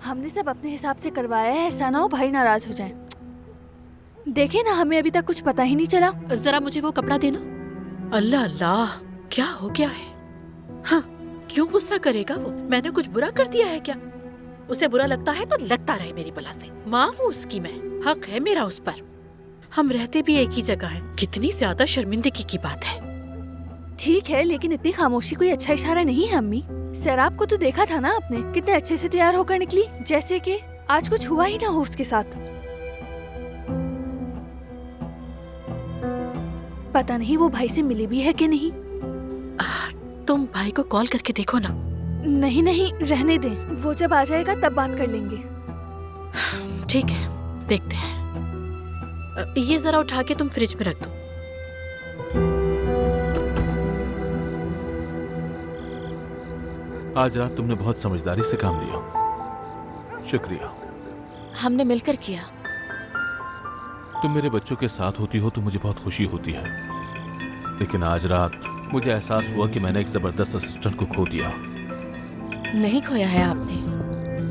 हमने सब अपने हिसाब से करवाया है, ऐसा ना हो भाई नाराज हो जाए। देखे ना, हमें अभी तक कुछ पता ही नहीं चला। जरा मुझे वो कपड़ा देना। अल्लाह अल्लाह, क्या हो गया है? हाँ, क्यों गुस्सा करेगा वो? मैंने कुछ बुरा कर दिया है क्या? उसे बुरा लगता है तो लगता रहे मेरी बला से। माँ हूँ उसकी मैं, हक है मेरा उस पर। हम रहते भी एक ही जगह है। कितनी ज्यादा शर्मिंदगी की बात है। ठीक है, लेकिन इतनी खामोशी कोई अच्छा इशारा नहीं है अम्मी। सैराब को तो देखा था ना आपने, कितने अच्छे से तैयार होकर निकली, जैसे कि आज कुछ हुआ ही ना हो उसके साथ। पता नहीं वो भाई से मिली भी है कि नहीं। तुम भाई को कॉल करके देखो ना। नहीं नहीं, रहने दें, वो जब आ जाएगा तब बात कर लेंगे। ठीक है, देखते हैं। ये जरा उठा के तुम फ्रिज में रख दो। आज रात तुमने बहुत समझदारी से काम लिया, शुक्रिया। हमने मिलकर किया। तुम मेरे बच्चों के साथ होती हो तो मुझे बहुत खुशी होती है, लेकिन आज रात मुझे एहसास हुआ कि मैंने एक जबरदस्त असिस्टेंट को खो दिया। नहीं खोया है आपने।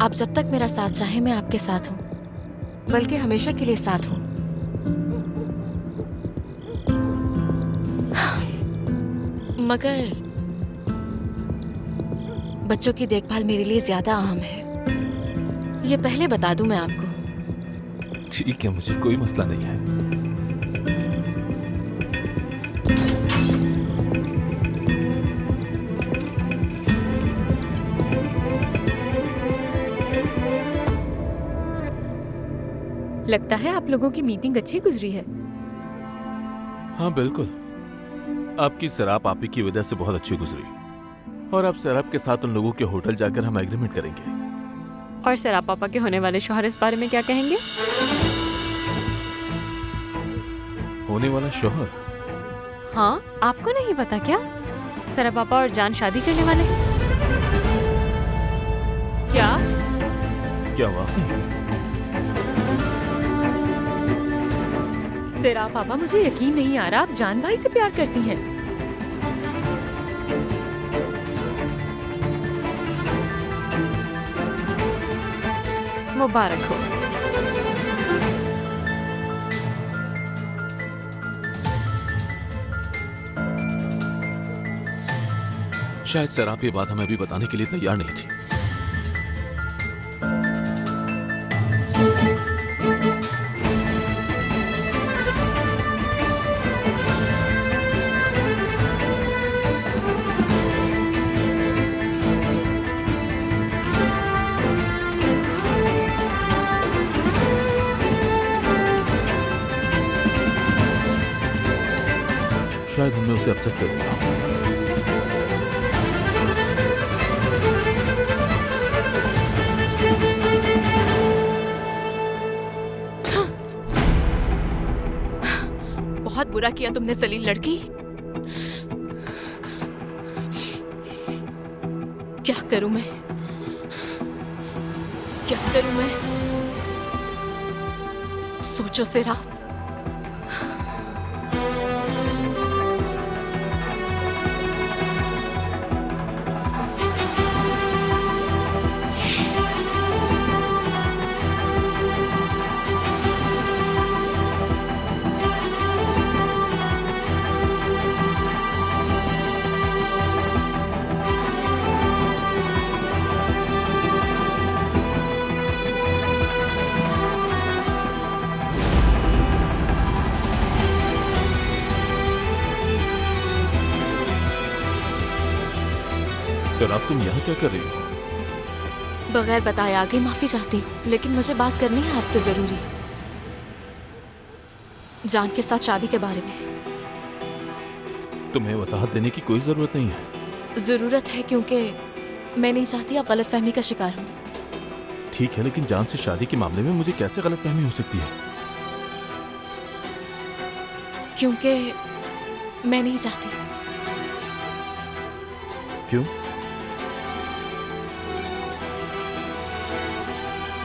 आप जब तक मेरा साथ चाहे मैं आपके साथ हूँ, बल्कि हमेशा के लिए साथ हूँ। मगर बच्चों की देखभाल मेरे लिए ज्यादा अहम है, ये पहले बता दूं मैं आपको। ठीक है, मुझे कोई मसला नहीं है। लगता है आप लोगों की मीटिंग अच्छी गुजरी है। हाँ बिल्कुल, आपकी सैराब आपी की वजह से बहुत अच्छी गुजरी। और अब सैराब के साथ उन लोगों के होटल जाकर हम एग्रीमेंट करेंगे। और सैराब पापा के होने वाले शौहर इस बारे में क्या कहेंगे? होने वाला शौहर? हाँ, आपको नहीं पता क्या? सैराब पापा और जान शादी करने वाले। क्या? क्या हुआ? सैराब पापा, मुझे यकीन नहीं आ रहा आप जान भाई से प्यार करती हैं। मुबारक हो। शायद सैराब ये बात हमें अभी बताने के लिए तैयार नहीं थी। शायद हमने उसे अपसेट कर दिया। बहुत बुरा किया तुमने जलील लड़की। क्या करूं मैं, क्या करूं मैं? सोचो सैराब, सैराब तुम यहाँ क्या कर रही हो? बगैर बताए आगे माफी चाहती हूँ, लेकिन मुझे बात करनी है आपसे जरूरी, जान के साथ शादी के बारे में। तुम्हें वजाहत देने की कोई जरूरत नहीं है। जरूरत है क्योंकि मैं नहीं चाहती आप गलतफहमी का शिकार हो। ठीक है, लेकिन जान से शादी के मामले में मुझे कैसे गलतफहमी हो सकती है? क्योंकि मैं नहीं चाहती। क्यों?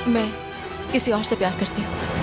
मैं किसी और से प्यार करती हूँ।